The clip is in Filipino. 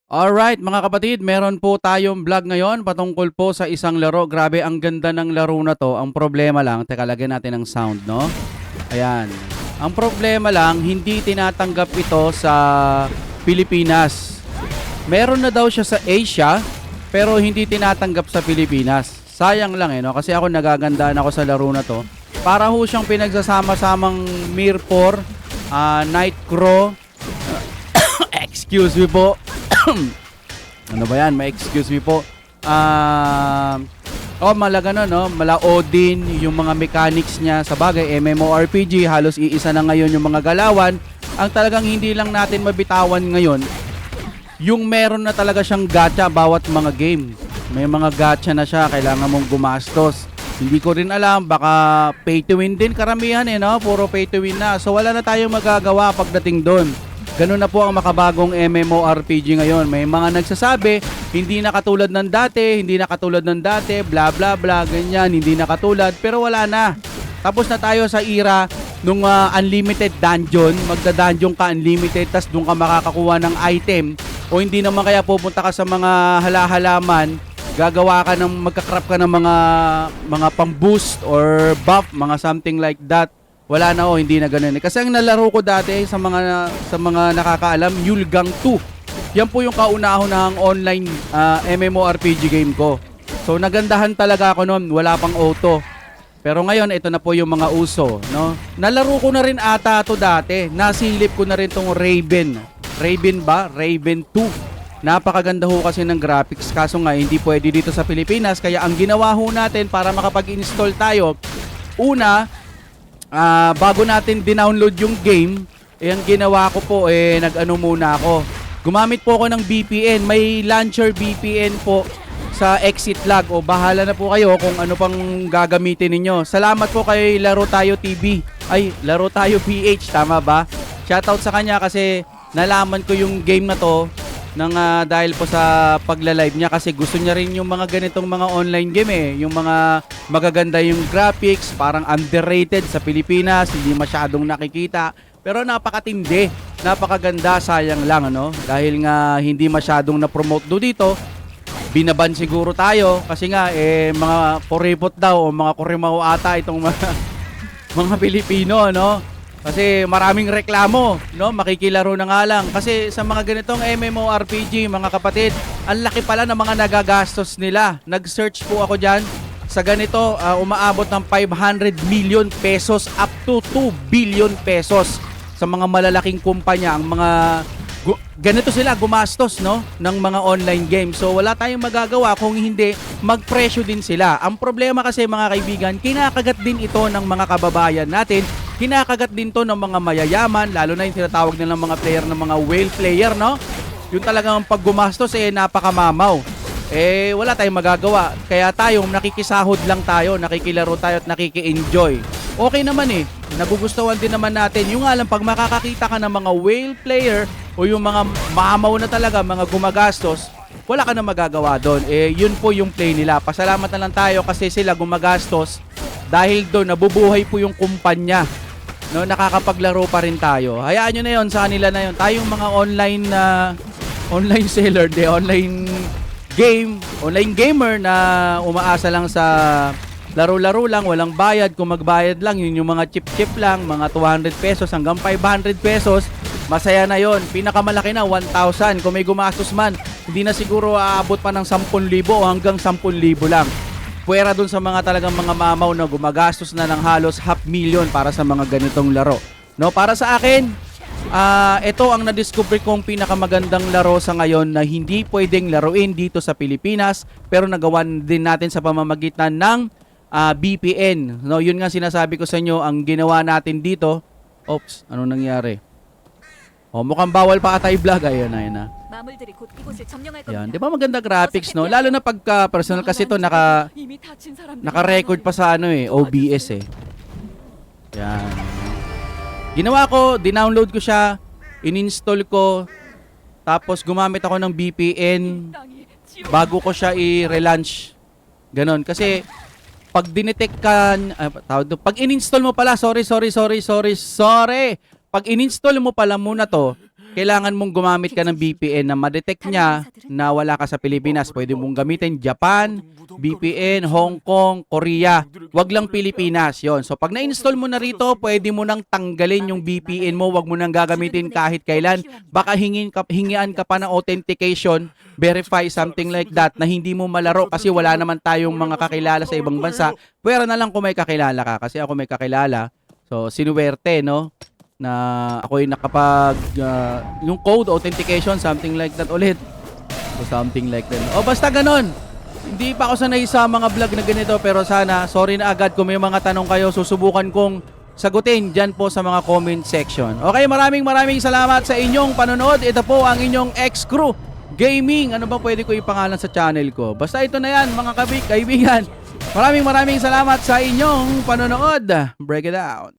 Alright mga kapatid, meron po tayong vlog ngayon patungkol po sa isang laro. Grabe, ang ganda ng laro na to. Ang problema lang, teka lagyan natin ng sound, no? Ayan. Ang problema lang, hindi tinatanggap ito sa Pilipinas. Meron na daw siya sa Asia, pero hindi tinatanggap sa Pilipinas. Sayang lang no? Kasi ako nagagandaan ako sa laro na to. Para ho siyang pinagsasama-samang Mirror, Nightcrow, excuse me po. Ano ba yan? Excuse me po. Mala ganun, no? Mala Odin, yung mga mechanics niya. Sa bagay, MMORPG, halos iisa na ngayon yung mga galawan. Ang talagang hindi lang natin mabitawan ngayon, yung meron na talaga siyang gacha bawat mga game. May mga gacha na siya, kailangan mong gumastos. Hindi ko rin alam, baka pay to win din karamihan no? Puro pay to win na. So wala na tayong magagawa pagdating doon. Ganun na po ang makabagong MMORPG ngayon. May mga nagsasabi, hindi na katulad ng dati, bla bla bla, ganyan, hindi na katulad, pero wala na. Tapos na tayo sa era nung unlimited dungeon, magda-dungeon ka unlimited, tas doon ka makakakuha ng item, o hindi naman kaya pupunta ka sa mga halahalaman, gagawa ka ng, magkakrap ka ng mga pang-boost or buff, mga something like that. Wala na hindi na ganoon. Kasi ang nalaro ko dati sa mga nakakaalam, Yulgang 2. Yan po yung kauna-unahang online MMORPG game ko. So nagandahan talaga ako noon, wala pang auto. Pero ngayon ito na po yung mga uso, no? Nalaro ko na rin ata to dati. Nasilip ko na rin tong Raven. Raven ba? Raven 2. Napakaganda ho kasi ng graphics, kaso nga hindi pwede dito sa Pilipinas, kaya ang ginawa ho natin para makapag-install tayo, una, bago natin dinownload yung game, ang ginawa ko po, nag-ano muna ako. Gumamit po ako ng VPN. May launcher VPN po sa Exit Lag. O bahala na po kayo kung ano pang gagamitin ninyo. Salamat po kay Laro Tayo TV. Ay, Laro Tayo PH, tama ba? Shoutout sa kanya kasi nalaman ko yung game na to dahil po sa pagla-live niya, kasi gusto niya rin yung mga ganitong mga online game yung mga magaganda yung graphics, parang underrated sa Pilipinas, hindi masyadong nakikita, pero napakatindi, napakaganda. Sayang lang dahil nga hindi masyadong na-promote dito. Binaban siguro tayo kasi nga mga kuripot daw o mga kurimaw ata itong mga Pilipino, kasi maraming reklamo, makikilaro na nga lang. Kasi sa mga ganitong MMORPG, mga kapatid, ang laki pala ng mga nagagastos nila. Nag-search po ako dyan. Sa ganito, umaabot ng 500 million pesos up to 2 billion pesos sa mga malalaking kumpanya. Ang mga ganito sila gumastos ng mga online games. So wala tayong magagawa kung hindi magpresyo din sila. Ang problema kasi, mga kaibigan, kinakagat din ito ng mga kababayan natin. Kinakagat din to ng mga mayayaman, lalo na yung tinatawag nilang mga player ng mga whale player, Yung talagang pag gumastos napakamamaw. Wala tayong magagawa. Kaya tayo, nakikisahod lang tayo, nakikilaro tayo at nakiki-enjoy. Okay naman nagugustuhan din naman natin. Yung nga lang, pag makakakita ka ng mga whale player o yung mga mamaw na talaga, mga gumagastos, wala ka na magagawa doon. Yun po yung play nila. Pasalamat na lang tayo kasi sila gumagastos. Dahil doon, nabubuhay po yung kumpanya. Nakakapaglaro pa rin tayo. Hayaan nyo na yun, sa kanila na yun. Tayong mga online seller, online gamer na umaasa lang sa laro-laro lang, walang bayad. Kung magbayad lang, yun yung mga chip-chip lang, mga 200 pesos hanggang 500 pesos, masaya na yon. Pinakamalaki na 1,000. Kung may gumastos man, hindi na siguro aabot pa ng 10,000 o hanggang 10,000 lang. Puwera dun sa mga talagang mga mamaw na gumagastos na ng halos 500,000 para sa mga ganitong laro. Para sa akin, ito ang na-discover kong pinakamagandang laro sa ngayon na hindi pwedeng laruin dito sa Pilipinas, pero nagawan din natin sa pamamagitan ng VPN. Yun nga sinasabi ko sa inyo, ang ginawa natin dito. Oops, ano nangyari? Mukhang bawal pa ata i-vlog. Ayun na. Yan, di ba maganda graphics, Lalo na pagka personal kasi ito naka-record pa sa OBS Yan. Ginawa ko, dinownload ko siya, in-install ko, tapos gumamit ako ng VPN bago ko siya i-relaunch. Ganon. Kasi pag dinetect ka, pag in-install mo pala, sorry. Pag in-install mo pala muna to, kailangan mong gumamit ka ng VPN na ma-detect niya na wala ka sa Pilipinas. Pwede mong gamitin Japan, VPN, Hong Kong, Korea. Wag lang Pilipinas, yon. So pag na-install mo na rito, pwede mo nang tanggalin yung VPN mo. Wag mo nang gagamitin kahit kailan. Baka hingian ka pa ng authentication, verify something like that na hindi mo malaro kasi wala naman tayong mga kakilala sa ibang bansa. Pwera na lang kung may kakilala ka kasi ako may kakilala. So sinuwerte, no? Na ako'y nakapag yung code authentication, something like that ulit. So something like that. O basta ganun. Hindi pa ako sanay sa mga vlog na ganito pero sana, sorry na agad kung may mga tanong kayo, susubukan kong sagutin dyan po sa mga comment section. Okay, maraming salamat sa inyong panonood. Ito po ang inyong X-Crew Gaming. Ano ba pwede ko ipangalan sa channel ko? Basta ito na yan mga kaibigan. Maraming salamat sa inyong panonood. Break it out.